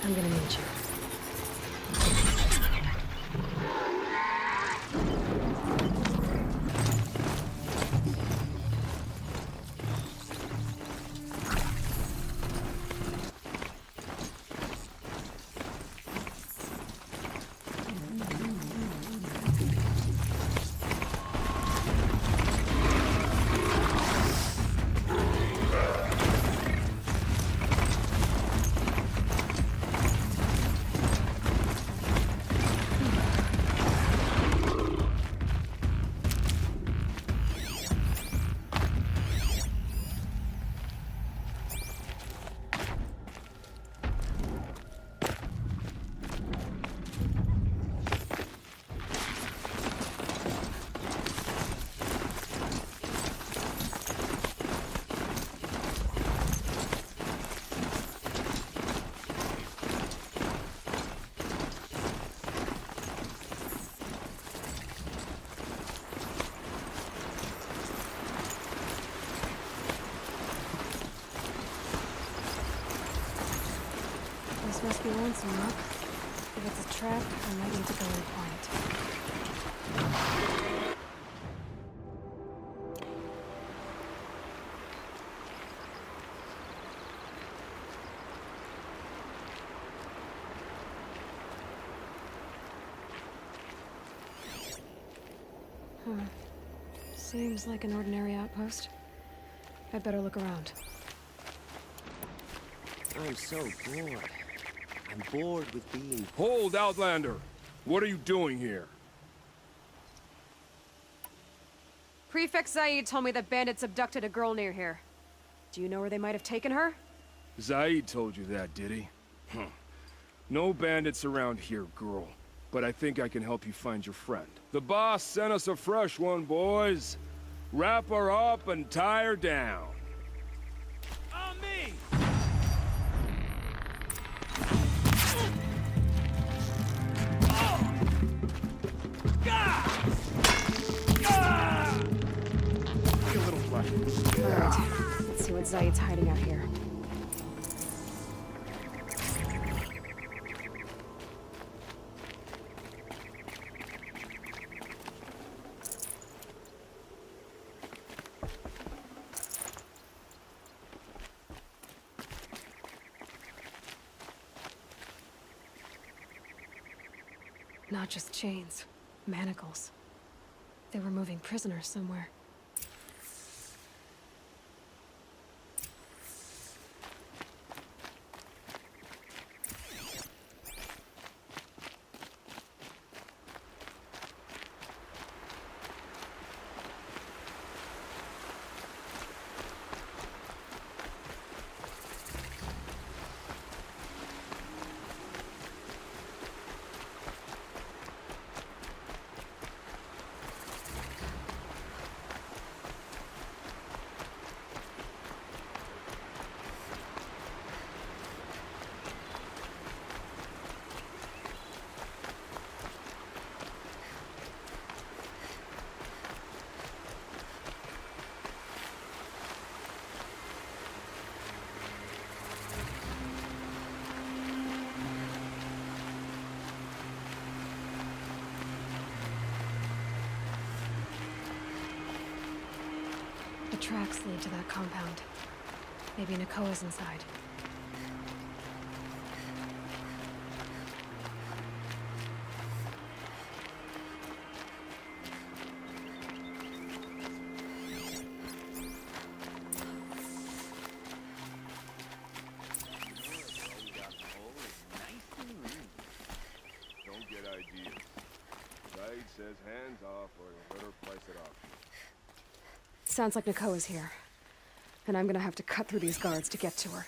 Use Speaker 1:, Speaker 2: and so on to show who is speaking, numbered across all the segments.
Speaker 1: I'm gonna need you. This must be lonesome, Rock. If it's a trap, I might need to go in quiet. Seems like an ordinary outpost. I'd better look around.
Speaker 2: I'm so bored. I'm bored with being...
Speaker 3: Hold, Outlander! What are you doing here?
Speaker 1: Prefect Zaid told me that bandits abducted a girl near here. Do you know where they might have taken her?
Speaker 3: Zaid told you that, did he? Huh. No bandits around here, girl. But I think I can help you find your friend. The boss sent us a fresh one, boys. Wrap her up and tie her down. On me! Be a little flat.
Speaker 1: Alright, let's see what Zaid's hiding out here. Not just chains, manacles. They were moving prisoners somewhere. The tracks lead to that compound. Maybe Nakoa's inside.
Speaker 3: Don't get ideas. Zaid says hands off or he'll let her price it off.
Speaker 1: Sounds like Nakoa's here. And I'm gonna have to cut through these guards to get to her.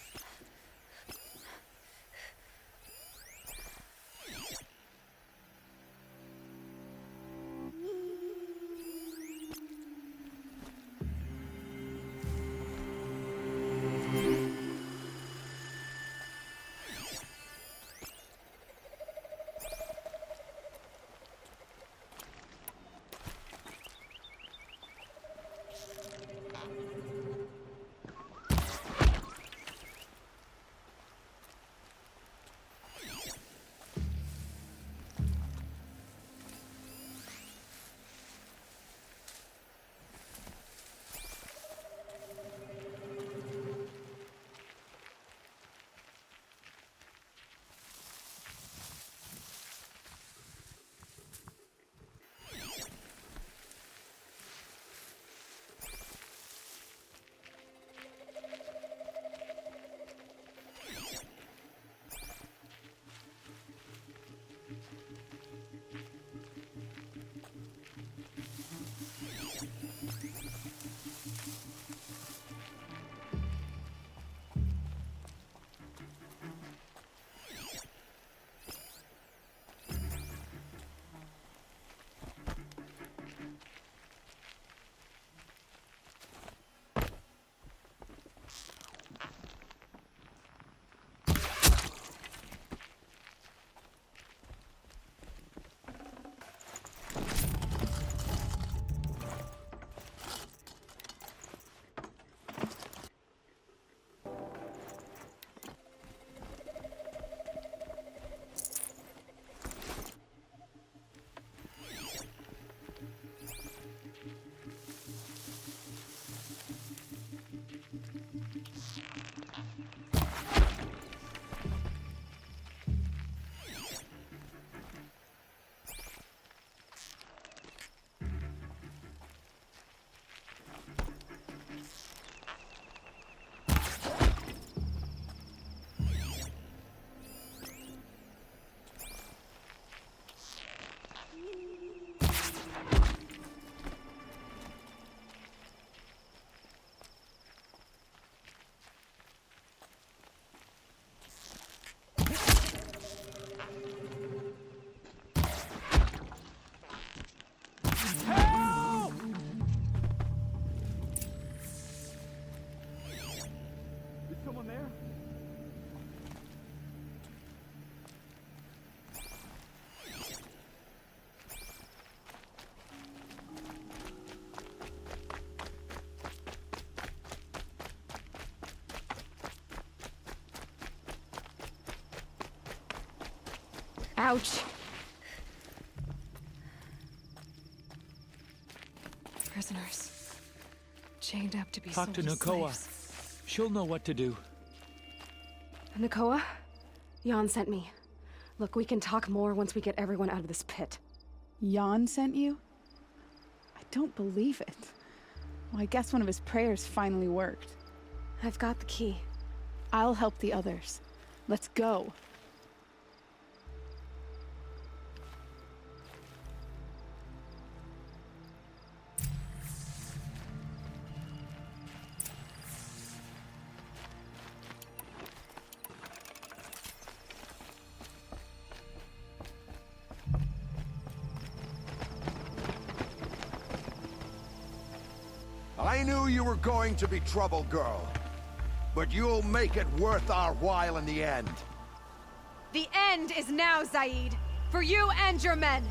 Speaker 1: Ouch. Prisoners. Chained up to be
Speaker 4: Talk
Speaker 1: sold
Speaker 4: to
Speaker 1: as
Speaker 4: Nakoa.
Speaker 1: slaves.
Speaker 4: She'll know what to do.
Speaker 1: Nakoa? Jan sent me. Look, we can talk more once we get everyone out of this pit.
Speaker 5: Jan sent you? I don't believe it. Well, I guess one of his prayers finally worked.
Speaker 1: I've got the key.
Speaker 5: I'll help the others. Let's go.
Speaker 6: I knew you were going to be trouble, girl. But you'll make it worth our while in the end.
Speaker 1: The end is now, Zaid. For you and your men.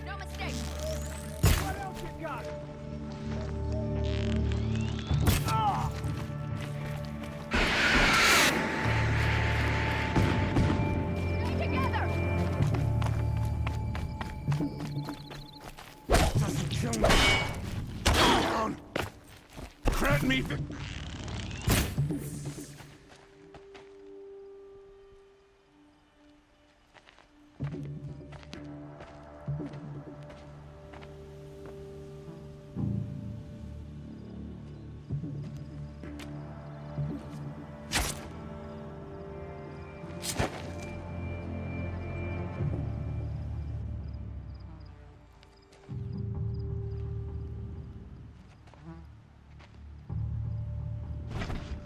Speaker 1: No mistake.
Speaker 6: What else you got?
Speaker 1: Stay together.
Speaker 6: Doesn't kill me. Down. Grant me the...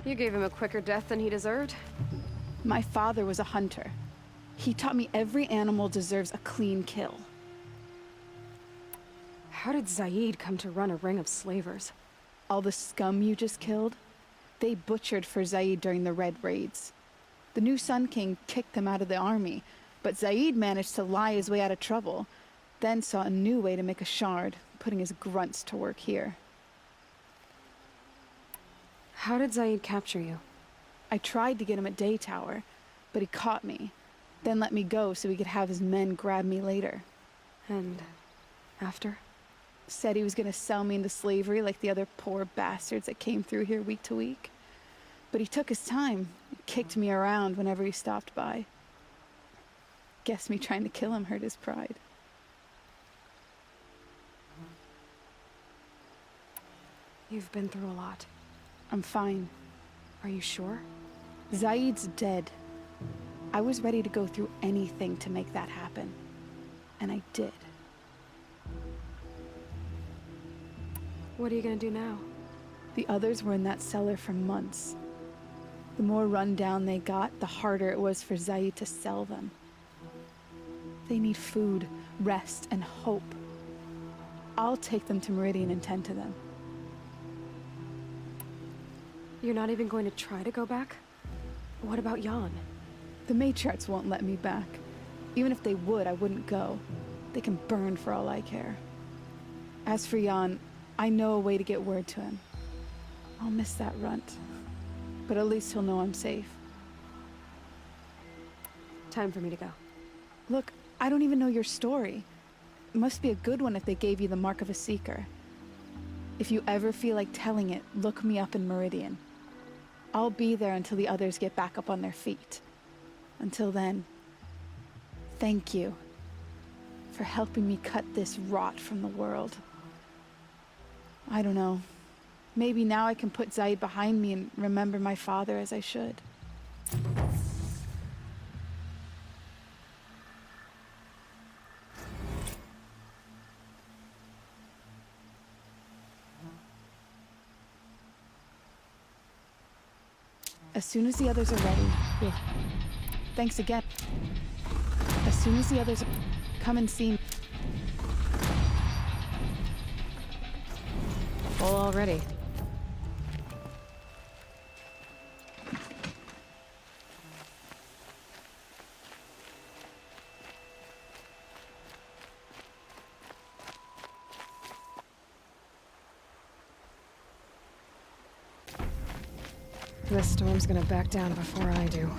Speaker 1: You gave him a quicker death than he deserved.
Speaker 5: My father was a hunter. He taught me every animal deserves a clean kill.
Speaker 1: How did Zaid come to run a ring of slavers?
Speaker 5: All the scum you just killed, they butchered for Zaid during the Red Raids. The new Sun King kicked them out of the army, but Zaid managed to lie his way out of trouble, then saw a new way to make a shard, putting his grunts to work here.
Speaker 1: How did Zaid capture you?
Speaker 5: I tried to get him at Day Tower, but he caught me, then let me go so he could have his men grab me later.
Speaker 1: And after?
Speaker 5: Said he was gonna sell me into slavery like the other poor bastards that came through here week to week. But he took his time, kicked me around whenever he stopped by. Guess me trying to kill him hurt his pride.
Speaker 1: You've been through a lot.
Speaker 5: I'm fine.
Speaker 1: Are you sure?
Speaker 5: Zaid's dead. I was ready to go through anything to make that happen. And I did.
Speaker 1: What are you gonna do now?
Speaker 5: The others were in that cellar for months. The more run down they got, the harder it was for Zaid to sell them. They need food, rest, and hope. I'll take them to Meridian and tend to them.
Speaker 1: You're not even going to try to go back? What about Jan?
Speaker 5: The matriarchs won't let me back. Even if they would, I wouldn't go. They can burn for all I care. As for Jan, I know a way to get word to him. I'll miss that runt. But at least he'll know I'm safe.
Speaker 1: Time for me to go.
Speaker 5: Look, I don't even know your story. It must be a good one if they gave you the mark of a seeker. If you ever feel like telling it, look me up in Meridian. I'll be there until the others get back up on their feet. Until then, thank you for helping me cut this rot from the world. I don't know. Maybe now I can put Zaid behind me and remember my father as I should. As soon as the others are ready, we'll... Thanks again. As soon as the others... Come and see me.
Speaker 1: Full already. This storm's gonna back down before I do.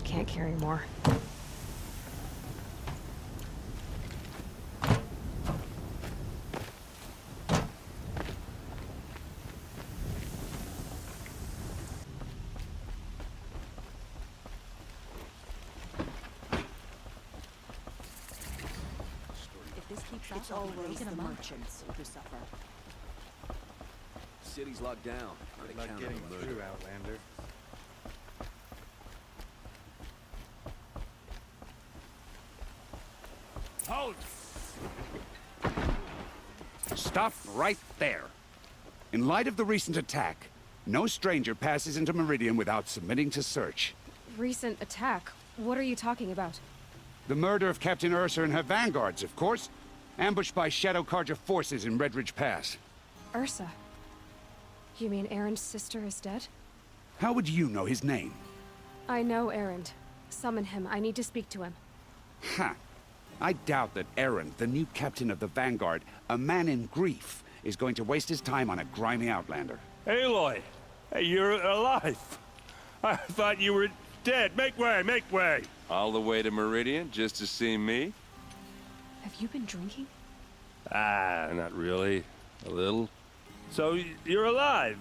Speaker 1: Can't carry more.
Speaker 4: If this keeps up, it's always the merchants who suffer.
Speaker 2: City's locked down.
Speaker 7: Good luck getting through, Outlander.
Speaker 8: Halt! Stop right there. In light of the recent attack, no stranger passes into Meridian without submitting to search.
Speaker 1: Recent attack? What are you talking about?
Speaker 8: The murder of Captain Ursa and her vanguards, of course. Ambushed by Shadow Carja forces in Redridge Pass.
Speaker 1: Ursa? You mean Erend's sister is dead?
Speaker 8: How would you know his name?
Speaker 1: I know Erend. Summon him. I need to speak to him.
Speaker 8: Ha! I doubt that Erend, the new captain of the Vanguard, a man in grief, is going to waste his time on a grimy outlander.
Speaker 9: Aloy! Hey, you're alive! I thought you were dead. Make way, make way!
Speaker 10: All the way to Meridian just to see me?
Speaker 1: Have you been drinking?
Speaker 9: Ah, not really. A little. So, you're alive.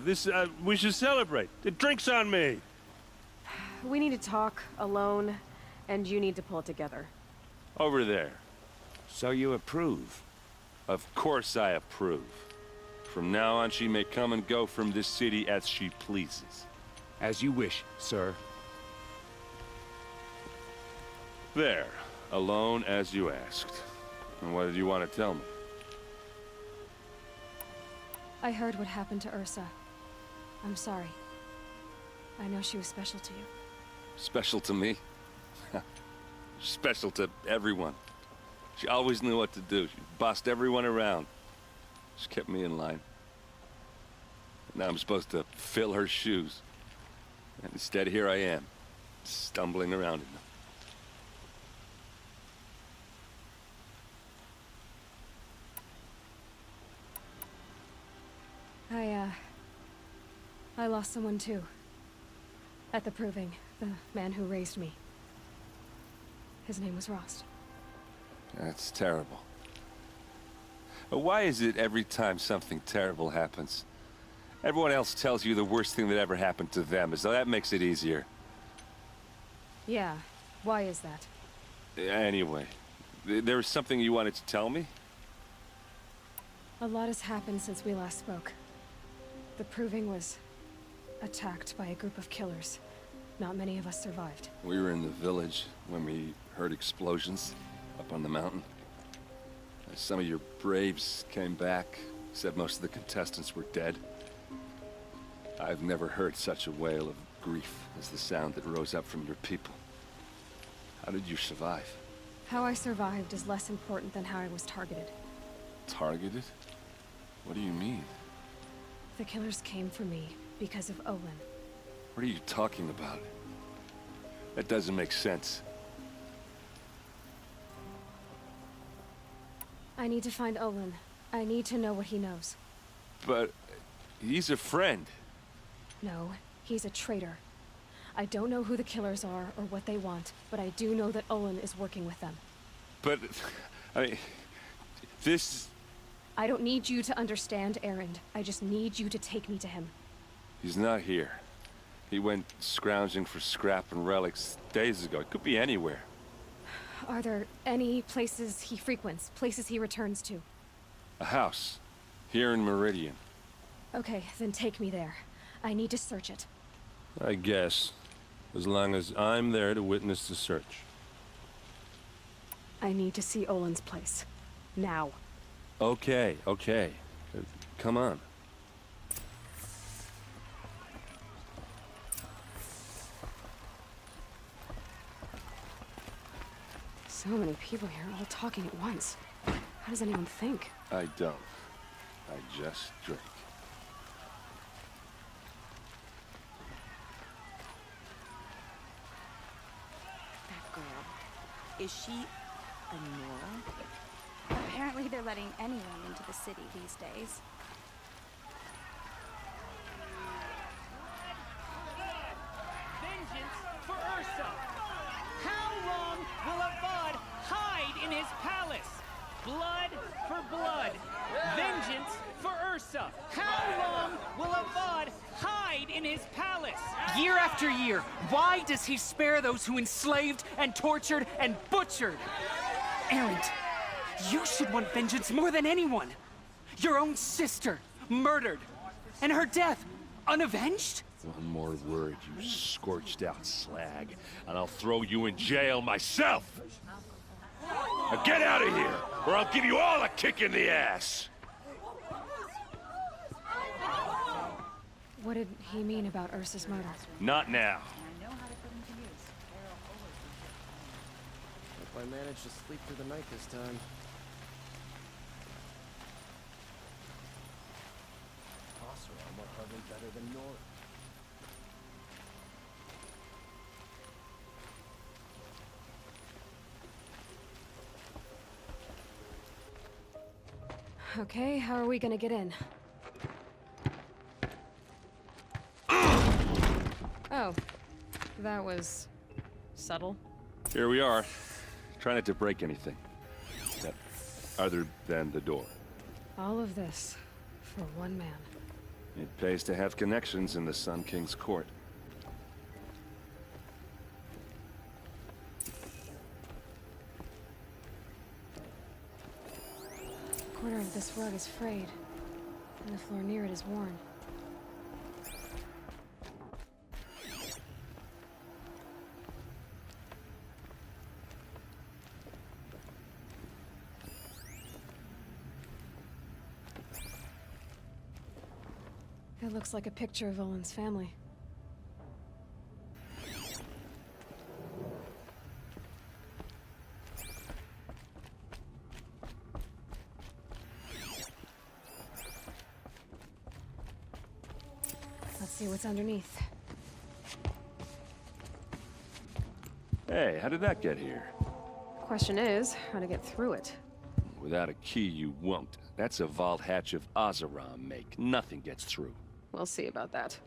Speaker 9: We should celebrate. The drink's on me!
Speaker 1: We need to talk, alone, and you need to pull it together.
Speaker 10: Over there.
Speaker 8: So you approve?
Speaker 10: Of course I approve. From now on, she may come and go from this city as she pleases.
Speaker 8: As you wish, sir.
Speaker 10: There. Alone as you asked. And what did you want to tell me?
Speaker 1: I heard what happened to Ursa. I'm sorry. I know she was special to you.
Speaker 10: Special to me? Special to everyone. She always knew what to do. She bossed everyone around. She kept me in line. Now I'm supposed to fill her shoes. And instead, here I am, stumbling around in them.
Speaker 1: I lost someone too. At the Proving, the man who raised me. His name was Rost.
Speaker 10: That's terrible. But why is it every time something terrible happens, everyone else tells you the worst thing that ever happened to them, as though that makes it easier?
Speaker 1: Yeah, why is that?
Speaker 10: Anyway, there was something you wanted to tell me?
Speaker 1: A lot has happened since we last spoke. The Proving was attacked by a group of killers. Not many of us survived.
Speaker 10: We were in the village when we heard explosions up on the mountain. Some of your braves came back, said most of the contestants were dead. I've never heard such a wail of grief as the sound that rose up from your people. How did you survive?
Speaker 1: How I survived is less important than how I was targeted.
Speaker 10: Targeted? What do you mean?
Speaker 1: The killers came for me because of Olin.
Speaker 10: What are you talking about? That doesn't make sense.
Speaker 1: I need to find Olin. I need to know what he knows.
Speaker 10: But he's a friend.
Speaker 1: No, he's a traitor. I don't know who the killers are or what they want, but I do know that Olin is working with them.
Speaker 10: But, I mean, this...
Speaker 1: I don't need you to understand Erend. I just need you to take me to him.
Speaker 10: He's not here. He went scrounging for scrap and relics days ago. It could be anywhere.
Speaker 1: Are there any places he frequents, places he returns to?
Speaker 10: A house. Here in Meridian.
Speaker 1: Okay, then take me there. I need to search it.
Speaker 9: I guess. As long as I'm there to witness the search.
Speaker 1: I need to see Olin's place. Now.
Speaker 9: Okay. Come on.
Speaker 1: So many people here, all talking at once. How does anyone think?
Speaker 10: I don't. I just drink.
Speaker 4: That girl. Is she a Nora?
Speaker 11: Apparently they're letting anyone into the city these days.
Speaker 12: Vengeance for Ursa! How long will Avad hide in his palace? Blood for blood. Vengeance for Ursa. How long will Avad hide in his palace? Year after year, why does he spare those who enslaved and tortured and butchered? Erend, you should want vengeance more than anyone. Your own sister, murdered. And her death, unavenged?
Speaker 10: One more word, you scorched out slag, and I'll throw you in jail myself! Now get out of here, or I'll give you all a kick in the ass!
Speaker 1: What did he mean about Ursa's murder?
Speaker 10: Not now.
Speaker 2: Hope I managed to sleep through the night this time. Oseram are hardly better than Nora.
Speaker 1: Okay, how are we gonna get in? Oh, that was subtle.
Speaker 10: Here we are. Try not to break anything. Other than the door.
Speaker 1: All of this for one man.
Speaker 10: It pays to have connections in the Sun King's court.
Speaker 1: A corner of this rug is frayed, and the floor near it is worn. It looks like a picture of Olin's family. Let's see what's underneath.
Speaker 10: Hey, how did that get here?
Speaker 1: Question is, how to get through it.
Speaker 10: Without a key, you won't. That's a vault hatch of Oseram make. Nothing gets through.
Speaker 1: We'll see about that.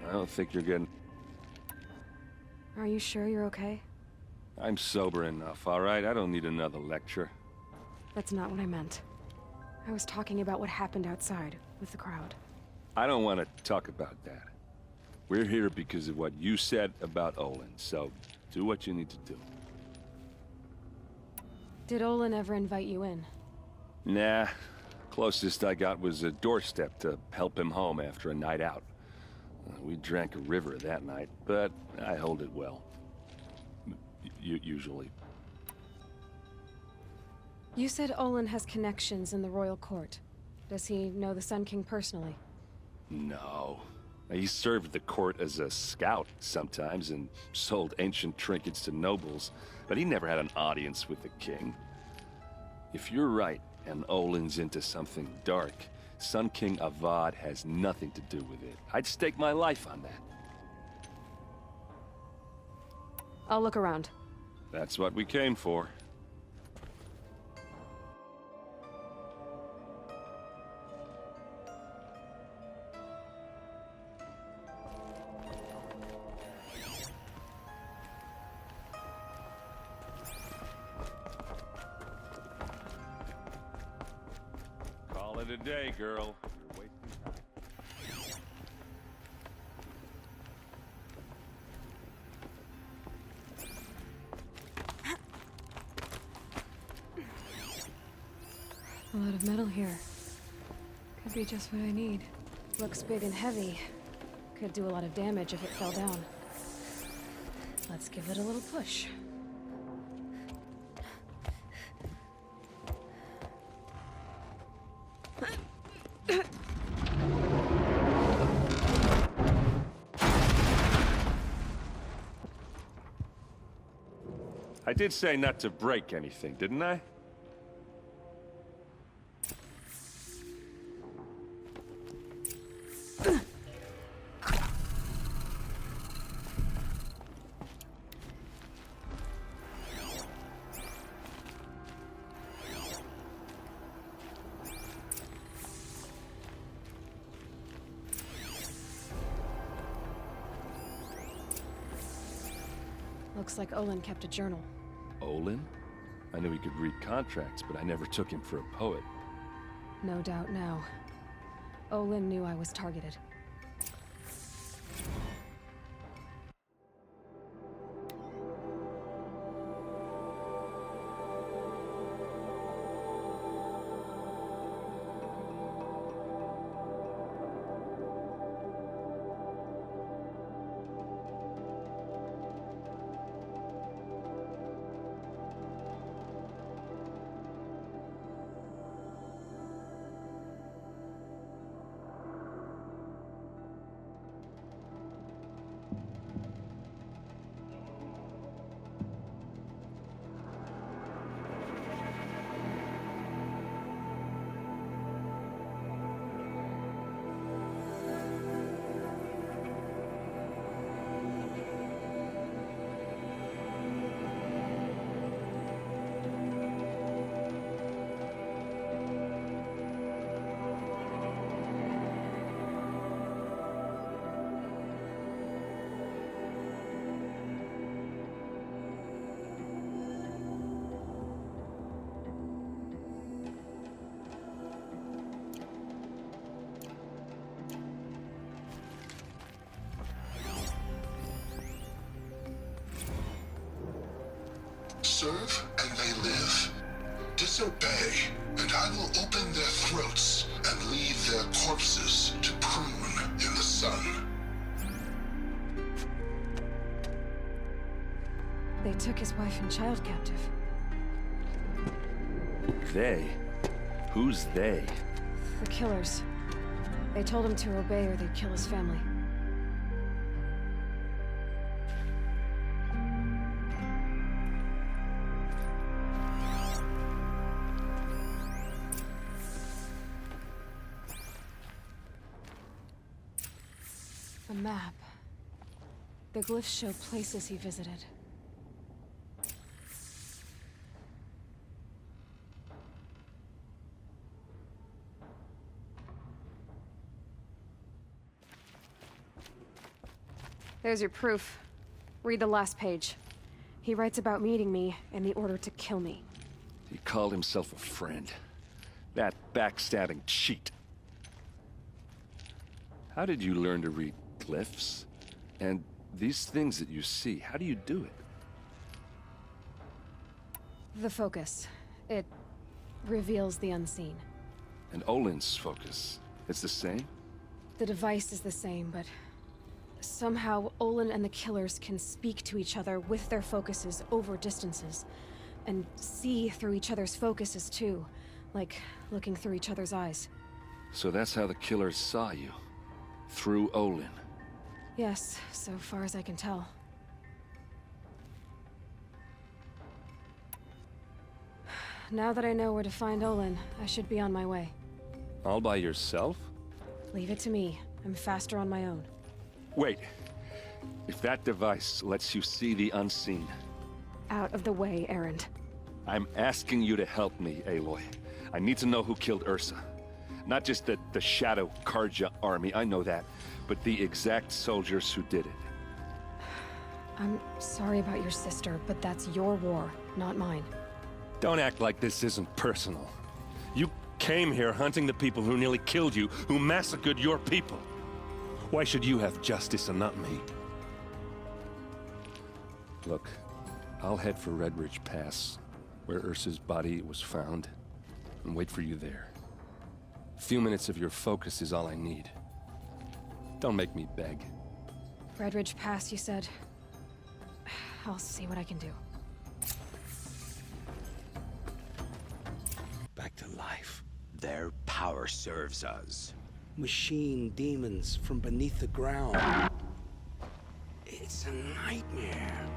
Speaker 10: I don't think you're getting...
Speaker 1: Are you sure you're okay?
Speaker 10: I'm sober enough, all right? I don't need another lecture.
Speaker 1: That's not what I meant. I was talking about what happened outside, with the crowd.
Speaker 10: I don't want to talk about that. We're here because of what you said about Olin, so do what you need to do.
Speaker 1: Did Olin ever invite you in?
Speaker 10: Nah. Closest I got was a doorstep to help him home after a night out. We drank a river that night, but I hold it well. Usually.
Speaker 1: You said Olin has connections in the royal court. Does he know the Sun King personally?
Speaker 10: No. He served the court as a scout sometimes and sold ancient trinkets to nobles, but he never had an audience with the king. If you're right, and Olin's into something dark, Sun King Avad has nothing to do with it. I'd stake my life on that.
Speaker 1: I'll look around.
Speaker 10: That's what we came for. Call it a day, girl. You're wasting time.
Speaker 1: A lot of metal here. Could be just what I need. Looks big and heavy. Could do a lot of damage if it fell down. Let's give it a little push.
Speaker 10: I did say not to break anything, didn't I?
Speaker 1: Looks like Olin kept a journal.
Speaker 10: Olin? I knew he could read contracts, but I never took him for a poet.
Speaker 1: No doubt now. Olin knew I was targeted.
Speaker 13: Serve and they live. Disobey, and I will open their throats and leave their corpses to prune in the sun.
Speaker 1: They took his wife and child captive.
Speaker 10: They? Who's they?
Speaker 1: The killers. They told him to obey or they'd kill his family. A map. The glyphs show places he visited. There's your proof. Read the last page. He writes about meeting me and the order to kill me.
Speaker 10: He called himself a friend. That backstabbing cheat. How did you learn to read glyphs? And these things that you see, how do you do it?
Speaker 1: The focus. It reveals the unseen.
Speaker 10: And Olin's focus, it's the same?
Speaker 1: The device is the same, but somehow Olin and the killers can speak to each other with their focuses over distances. And see through each other's focuses too. Like looking through each other's eyes.
Speaker 10: So that's how the killers saw you? Through Olin?
Speaker 1: Yes, so far as I can tell. Now that I know where to find Olin, I should be on my way.
Speaker 10: All by yourself?
Speaker 1: Leave it to me. I'm faster on my own.
Speaker 10: Wait. If that device lets you see the unseen...
Speaker 1: Out of the way, Erend.
Speaker 10: I'm asking you to help me, Aloy. I need to know who killed Ursa. Not just the Shadow Karja army, I know that, but the exact soldiers who did it.
Speaker 1: I'm sorry about your sister, but that's your war, not mine.
Speaker 9: Don't act like this isn't personal. You came here hunting the people who nearly killed you, who massacred your people. Why should you have justice and not me? Look, I'll head for Redridge Pass, where Ursa's body was found, and wait for you there. A few minutes of your focus is all I need. Don't make me beg.
Speaker 1: Redridge Pass, you said? I'll see what I can do.
Speaker 2: Back to life. Their power serves us. Machine demons from beneath the ground. It's a nightmare.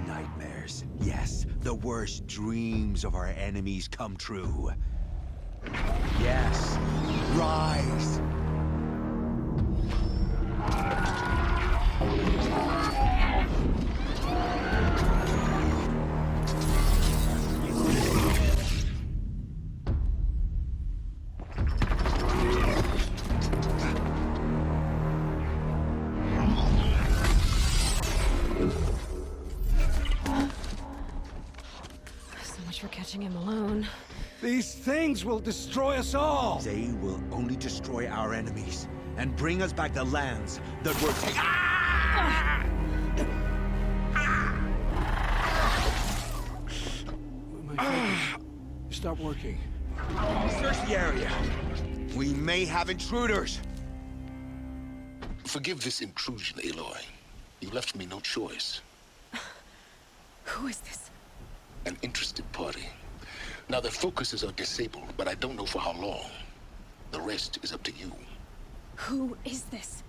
Speaker 6: Nightmares. Yes, the worst dreams of our enemies come true. Yes, rise!
Speaker 1: For catching him alone.
Speaker 6: These things will destroy us all! They will only destroy our enemies and bring us back the lands that were taken.
Speaker 3: My focus. Stop working.
Speaker 6: Search the area. We may have intruders.
Speaker 13: Forgive this intrusion, Aloy. You left me no choice.
Speaker 1: Who is this?
Speaker 13: An interested party. Now, their focuses are disabled, but I don't know for how long. The rest is up to you.
Speaker 1: Who is this?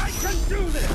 Speaker 8: I can do this!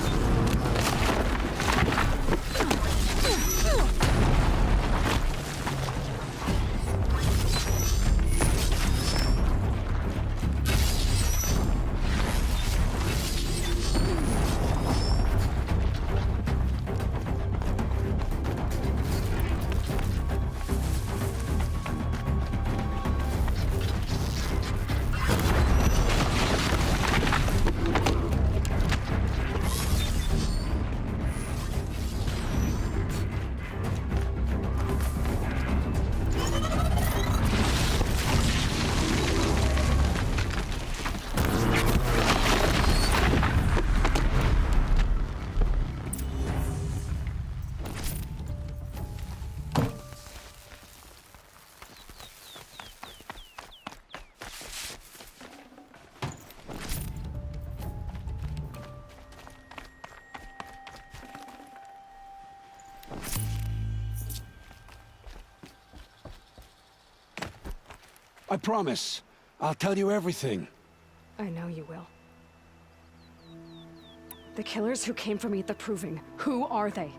Speaker 2: I promise. I'll tell you everything.
Speaker 1: I know you will. The killers who came for me at the Proving, who are they?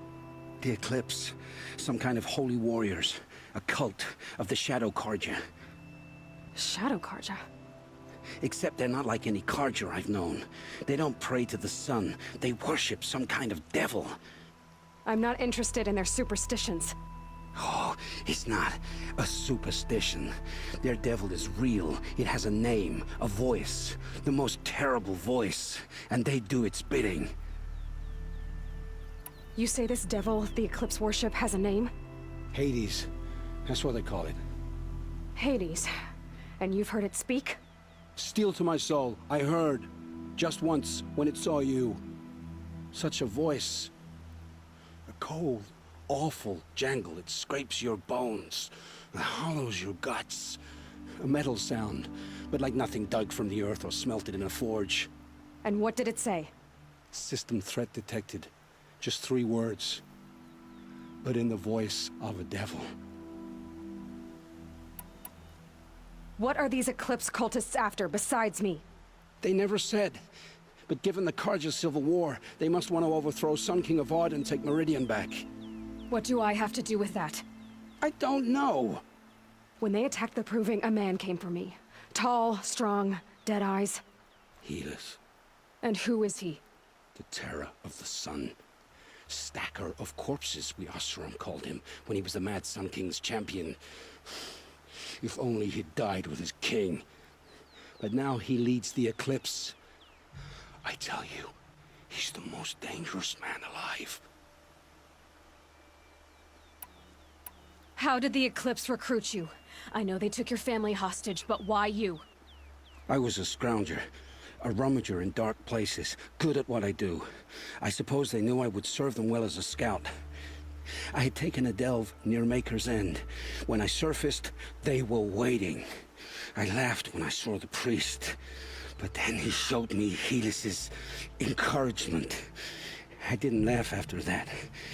Speaker 2: The Eclipse. Some kind of holy warriors. A cult of the Shadow Carja.
Speaker 1: Shadow Carja?
Speaker 2: Except they're not like any Carja I've known. They don't pray to the sun. They worship some kind of devil.
Speaker 1: I'm not interested in their superstitions.
Speaker 2: Oh, it's not a superstition. Their devil is real. It has a name, a voice. The most terrible voice. And they do its bidding.
Speaker 1: You say this devil the Eclipse worship has a name?
Speaker 2: Hades. That's what they call it.
Speaker 1: Hades. And you've heard it speak?
Speaker 2: Steel to my soul. I heard. Just once, when it saw you. Such a voice. A cold, awful jangle. It scrapes your bones. It hollows your guts. A metal sound, but like nothing dug from the earth or smelted in a forge.
Speaker 1: And what did it say?
Speaker 2: System threat detected. Just 3 words. But in the voice of a devil.
Speaker 1: What are these Eclipse cultists after, besides me?
Speaker 2: They never said. But given the Carja civil war, they must want to overthrow Sun King Avad and take Meridian back.
Speaker 1: What do I have to do with that?
Speaker 2: I don't know.
Speaker 1: When they attacked the Proving, a man came for me. Tall, strong, dead eyes.
Speaker 2: Helis.
Speaker 1: And who is he?
Speaker 2: The terror of the sun. Stacker of corpses, we Oseram called him, when he was the Mad Sun King's champion. If only he'd died with his king. But now he leads the Eclipse. I tell you, he's the most dangerous man alive.
Speaker 1: How did the Eclipse recruit you? I know they took your family hostage, but why you?
Speaker 2: I was a scrounger. A rummager in dark places, good at what I do. I suppose they knew I would serve them well as a scout. I had taken a delve near Maker's End. When I surfaced, they were waiting. I laughed when I saw the priest, but then he showed me Helis's encouragement. I didn't laugh after that.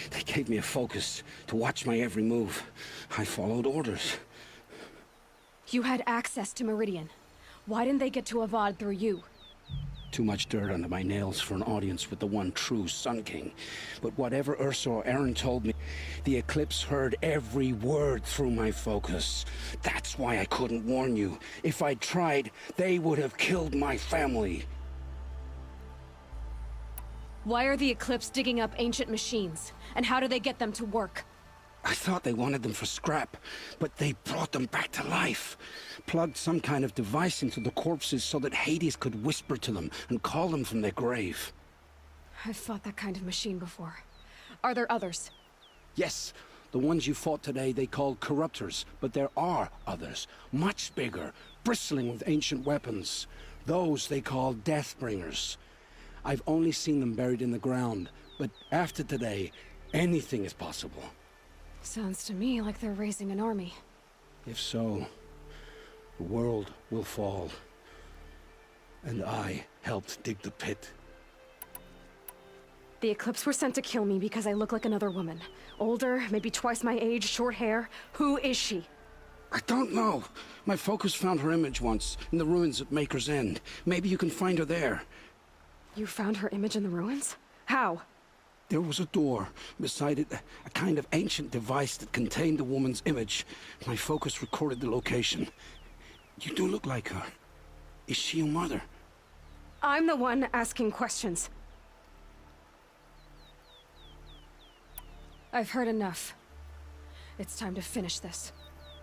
Speaker 2: They gave me a focus to watch my every move. I followed orders.
Speaker 1: You had access to Meridian. Why didn't they get to Avad through you?
Speaker 2: Too much dirt under my nails for an audience with the one true Sun King. But whatever Ursa or Eren told me, the Eclipse heard every word through my focus. That's why I couldn't warn you. If I'd tried, they would have killed my family.
Speaker 1: Why are the Eclipse digging up ancient machines? And how do they get them to work?
Speaker 2: I thought they wanted them for scrap, but they brought them back to life. Plugged some kind of device into the corpses so that Hades could whisper to them and call them from their grave.
Speaker 1: I've fought that kind of machine before. Are there others?
Speaker 2: Yes, the ones you fought today they called Corruptors, but there are others, much bigger, bristling with ancient weapons. Those they call Deathbringers. I've only seen them buried in the ground, but after today, anything is possible.
Speaker 1: Sounds to me like they're raising an army.
Speaker 2: If so, the world will fall. And I helped dig the pit.
Speaker 1: The Eclipse were sent to kill me because I look like another woman. Older, maybe twice my age, short hair. Who is she?
Speaker 2: I don't know. My focus found her image once, in the ruins at Maker's End. Maybe you can find her there.
Speaker 1: You found her image in the ruins? How?
Speaker 2: There was a door. Beside it, a kind of ancient device that contained the woman's image. My focus recorded the location. You do look like her. Is she your mother?
Speaker 1: I'm the one asking questions. I've heard enough. It's time to finish this.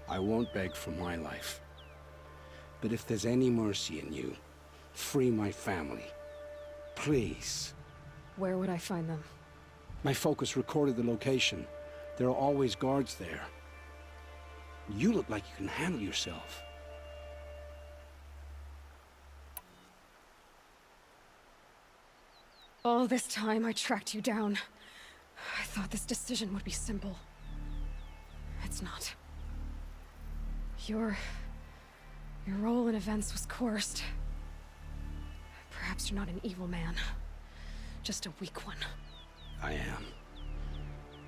Speaker 2: I won't beg for my life. But if there's any mercy in you, free my family. Please.
Speaker 1: Where would I find them?
Speaker 2: My focus recorded the location. There are always guards there. You look like you can handle yourself.
Speaker 1: All this time I tracked you down. I thought this decision would be simple. It's not. Your role in events was coerced. Perhaps you're not an evil man. Just a weak one.
Speaker 2: I am.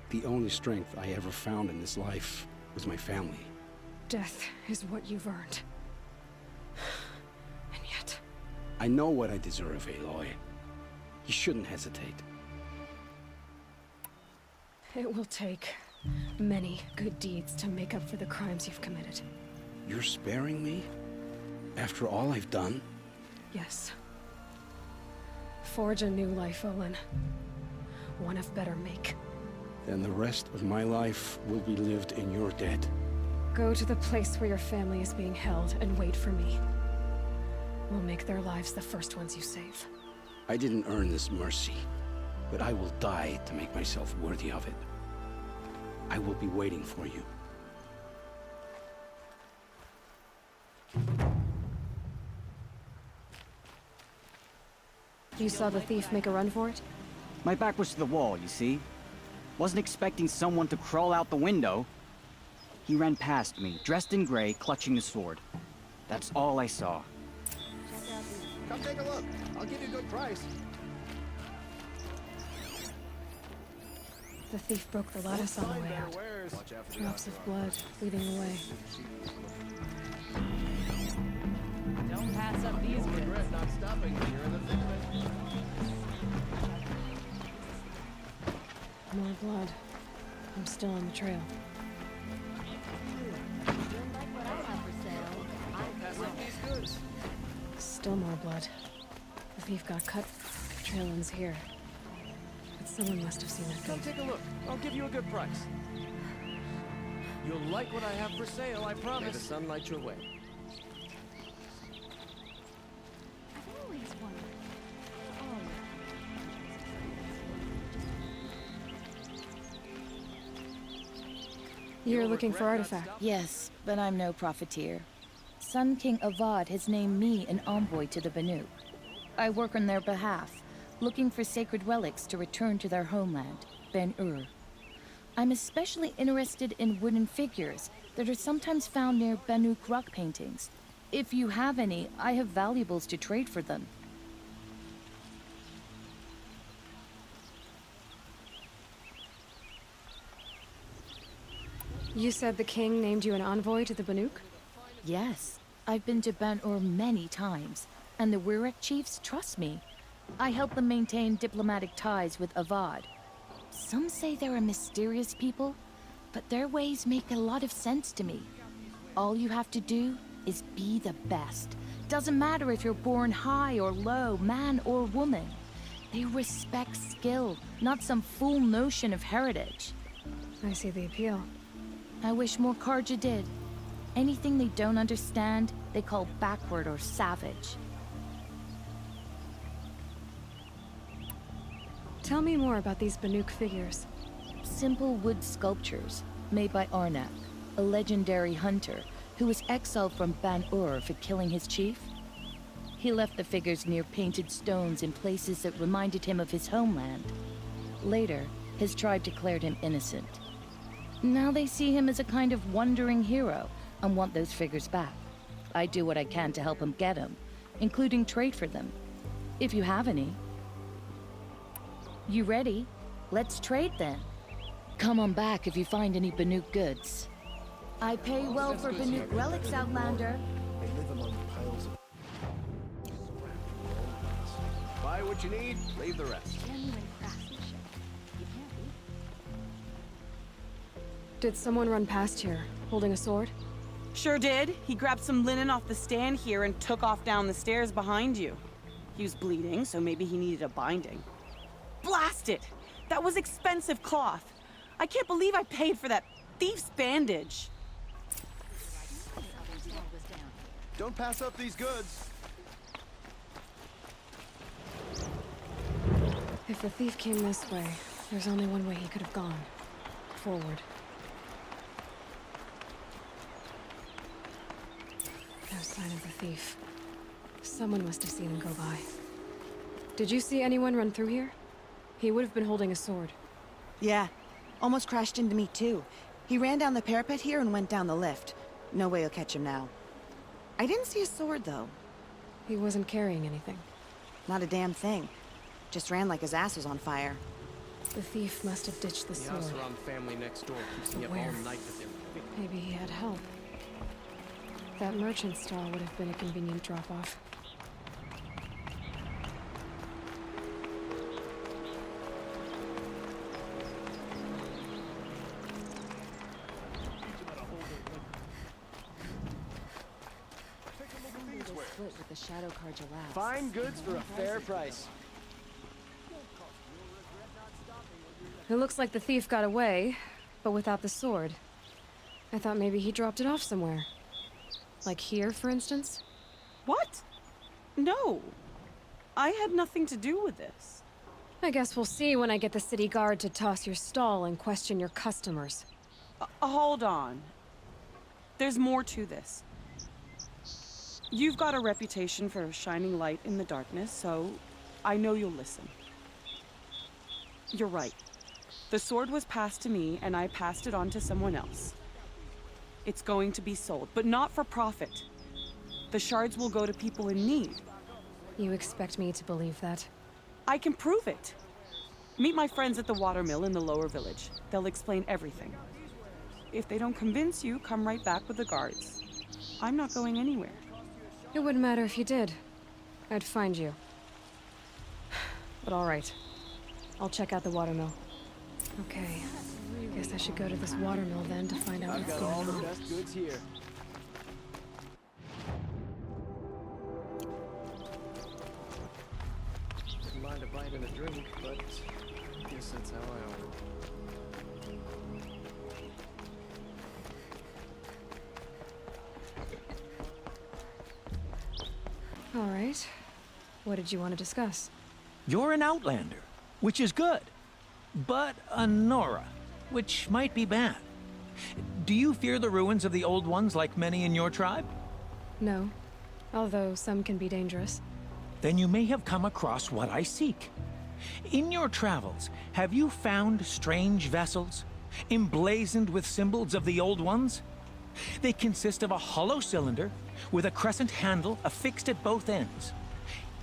Speaker 2: The only strength I ever found in this life was my family.
Speaker 1: Death is what you've earned. And yet...
Speaker 2: I know what I deserve, Aloy. You shouldn't hesitate.
Speaker 1: It will take many good deeds to make up for the crimes you've committed.
Speaker 2: You're sparing me? After all I've done?
Speaker 1: Yes. Forge a new life, Olin. One of better make.
Speaker 2: Then the rest of my life will be lived in your debt.
Speaker 1: Go to the place where your family is being held and wait for me. We'll make their lives the first ones you save.
Speaker 2: I didn't earn this mercy, but I will die to make myself worthy of it. I will be waiting for you.
Speaker 1: You saw the thief make a run for it?
Speaker 14: My back was to the wall, you see? Wasn't expecting someone to crawl out the window. He ran past me, dressed in gray, clutching the sword. That's all I saw.
Speaker 6: Come take a look. I'll give you a good price.
Speaker 1: The thief broke the lattice on the way out. Drops of blood leading the way.
Speaker 12: Don't pass up these
Speaker 6: regret not stopping here in the thick of it.
Speaker 1: More blood. I'm still on the trail. Still more blood. The thief got cut. The trail ends here. But someone must have seen that
Speaker 15: Come
Speaker 1: thief.
Speaker 15: take a look. I'll give you a good price. You'll like what I have for sale, I promise. May the sun light your way.
Speaker 11: I've always wondered.
Speaker 1: You're looking for artifact.
Speaker 4: Yes, but I'm no profiteer. Sun King Avad has named me an envoy to the Banuk. I work on their behalf, looking for sacred relics to return to their homeland, Ben-Ur. I'm especially interested in wooden figures that are sometimes found near Banuk rock paintings. If you have any, I have valuables to trade for them.
Speaker 1: You said the king named you an envoy to the Banuk?
Speaker 4: Yes, I've been to Ben-Ur many times, and the Wirek chiefs trust me. I help them maintain diplomatic ties with Avad. Some say they're a mysterious people, but their ways make a lot of sense to me. All you have to do is be the best. Doesn't matter if you're born high or low, man or woman. They respect skill, not some fool notion of heritage.
Speaker 1: I see the appeal.
Speaker 4: I wish more Karja did. Anything they don't understand, they call backward or savage.
Speaker 1: Tell me more about these Banuk figures.
Speaker 4: Simple wood sculptures made by Arnak, a legendary hunter who was exiled from Ban-Ur for killing his chief. He left the figures near painted stones in places that reminded him of his homeland. Later, his tribe declared him innocent. Now they see him as a kind of wandering hero and want those figures back. I do what I can to help him get them, including trade for them, if you have any. You ready? Let's trade then. Come on back if you find any Banuk goods. I pay well for Banuk relics, Outlander.
Speaker 15: They live among piles of... Buy what you need, leave the rest.
Speaker 11: Genuine craftsmanship. You can't beat.
Speaker 1: Did someone run past here, holding a sword?
Speaker 16: Sure did. He grabbed some linen off the stand here and took off down the stairs behind you. He was bleeding, so maybe he needed a binding. Blast it! That was expensive cloth. I can't believe I paid for that thief's bandage.
Speaker 15: Don't pass up these goods.
Speaker 1: If the thief came this way, there's only one way he could have gone. Forward. No sign of the thief. Someone must have seen him go by. Did you see anyone run through here? He would have been holding a sword.
Speaker 17: Yeah. Almost crashed into me, too. He ran down the parapet here and went down the lift. No way you'll catch him now. I didn't see a sword, though.
Speaker 1: He wasn't carrying anything.
Speaker 17: Not a damn thing. Just ran like his ass was on fire.
Speaker 1: The thief must have ditched the sword.
Speaker 15: The Oseram family next door keeps me up all
Speaker 1: Where?
Speaker 15: night with their...
Speaker 1: Maybe he had help. That merchant stall would have been a convenient drop-off.
Speaker 17: With the Shadow Carja.
Speaker 15: Fine goods for a fair price.
Speaker 1: It looks like the thief got away, but without the sword. I thought maybe he dropped it off somewhere. Like here, for instance?
Speaker 16: What? No. I had nothing to do with this.
Speaker 1: I guess we'll see when I get the city guard to toss your stall and question your customers.
Speaker 16: Hold on. There's more to this. You've got a reputation for shining light in the darkness, so I know you'll listen. You're right. The sword was passed to me, and I passed it on to someone else. It's going to be sold, but not for profit. The shards will go to people in need.
Speaker 1: You expect me to believe that?
Speaker 16: I can prove it. Meet my friends at the watermill in the lower village. They'll explain everything. If they don't convince you, come right back with the guards. I'm not going anywhere.
Speaker 1: It wouldn't matter if you did. I'd find you. But all right. I'll check out the watermill. Okay. Guess I should go to this watermill then to find out what's going on.
Speaker 15: I've got all the best goods here. Wouldn't mind a bite and a drink, but I guess that's how I operate.
Speaker 1: All right. What did you want to discuss?
Speaker 18: You're an outlander, which is good. But a Nora, which might be bad. Do you fear the ruins of the Old Ones like many in your tribe?
Speaker 1: No. Although some can be dangerous.
Speaker 18: Then you may have come across what I seek. In your travels, have you found strange vessels, emblazoned with symbols of the Old Ones? They consist of a hollow cylinder with a crescent handle affixed at both ends.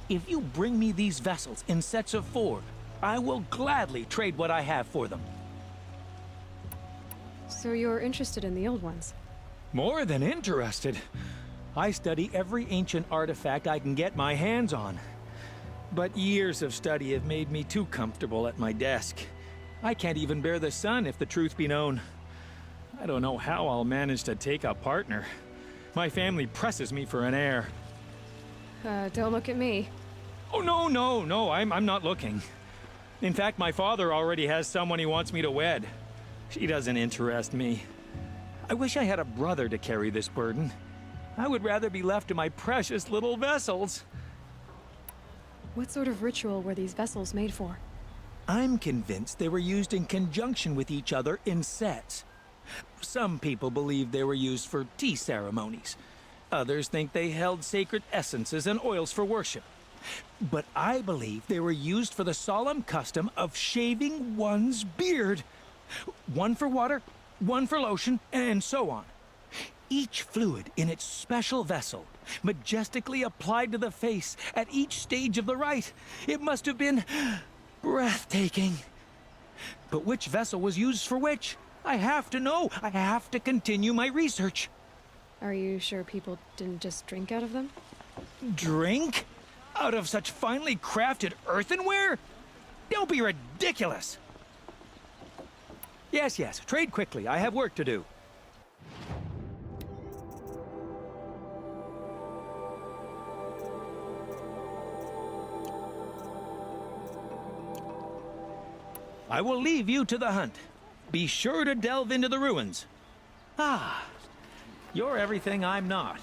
Speaker 18: If you bring me these vessels in sets of 4, I will gladly trade what I have for them.
Speaker 1: So you're interested in the old ones?
Speaker 18: More than interested. I study every ancient artifact I can get my hands on. But years of study have made me too comfortable at my desk. I can't even bear the sun, if the truth be known. I don't know how I'll manage to take a partner. My family presses me for an heir.
Speaker 1: Don't look at me.
Speaker 18: Oh, no, I'm not looking. In fact, my father already has someone he wants me to wed. She doesn't interest me. I wish I had a brother to carry this burden. I would rather be left to my precious little vessels.
Speaker 1: What sort of ritual were these vessels made for?
Speaker 18: I'm convinced they were used in conjunction with each other in sets. Some people believe they were used for tea ceremonies. Others think they held sacred essences and oils for worship. But I believe they were used for the solemn custom of shaving one's beard. One for water, one for lotion, and so on. Each fluid in its special vessel, majestically applied to the face at each stage of the rite. It must have been breathtaking. But which vessel was used for which? I have to know. I have to continue my research.
Speaker 1: Are you sure people didn't just drink out of them?
Speaker 18: Drink? Out of such finely crafted earthenware? Don't be ridiculous! Yes, yes, trade quickly. I have work to do. I will leave you to the hunt. Be sure to delve into the ruins. Ah, you're everything I'm not.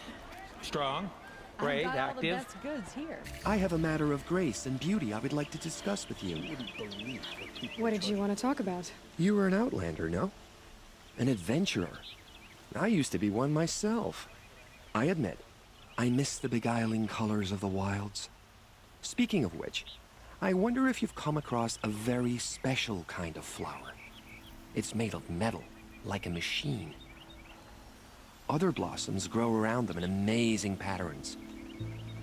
Speaker 18: Strong, brave, active.
Speaker 1: goods here.
Speaker 15: I have a matter of grace and beauty I would like to discuss with you.
Speaker 1: What did you want to talk about?
Speaker 15: You were an outlander, no? An adventurer. I used to be one myself. I admit, I miss the beguiling colors of the wilds. Speaking of which, I wonder if you've come across a very special kind of flower. It's made of metal, like a machine. Other blossoms grow around them in amazing patterns.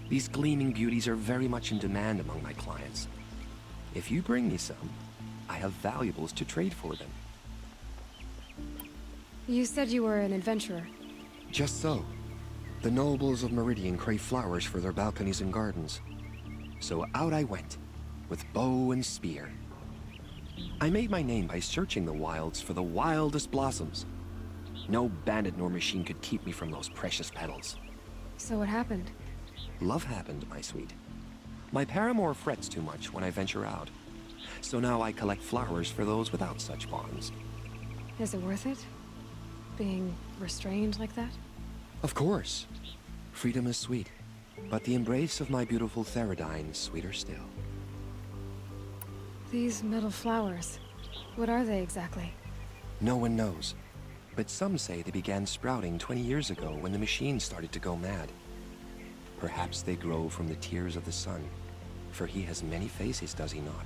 Speaker 15: These gleaming beauties are very much in demand among my clients. If you bring me some, I have valuables to trade for them.
Speaker 1: You said you were an adventurer.
Speaker 15: Just so. The nobles of Meridian crave flowers for their balconies and gardens. So out I went, with bow and spear. I made my name by searching the wilds for the wildest blossoms. No bandit nor machine could keep me from those precious petals.
Speaker 1: So what happened?
Speaker 15: Love happened, my sweet. My paramour frets too much when I venture out. So now I collect flowers for those without such bonds.
Speaker 1: Is it worth it? Being restrained like that?
Speaker 15: Of course. Freedom is sweet, but the embrace of my beautiful Theradine is sweeter still.
Speaker 1: These metal flowers, what are they exactly?
Speaker 15: No one knows, but some say they began sprouting 20 years ago when the machines started to go mad. Perhaps they grow from the tears of the sun, for he has many faces, does he not?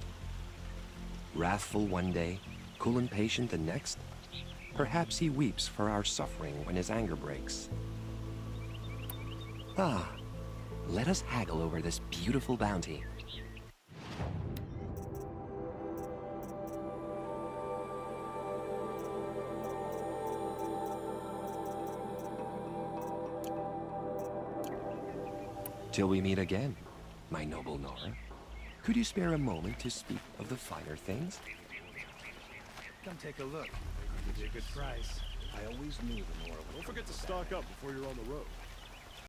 Speaker 15: Wrathful one day, cool and patient the next. Perhaps he weeps for our suffering when his anger breaks. Ah, let us haggle over this beautiful bounty. Till we meet again, my noble Nora. Could you spare a moment to speak of the finer things?
Speaker 7: Come take a look. Maybe give you a good price.
Speaker 3: I always knew the Nora. Don't forget to stock up before you're on the road.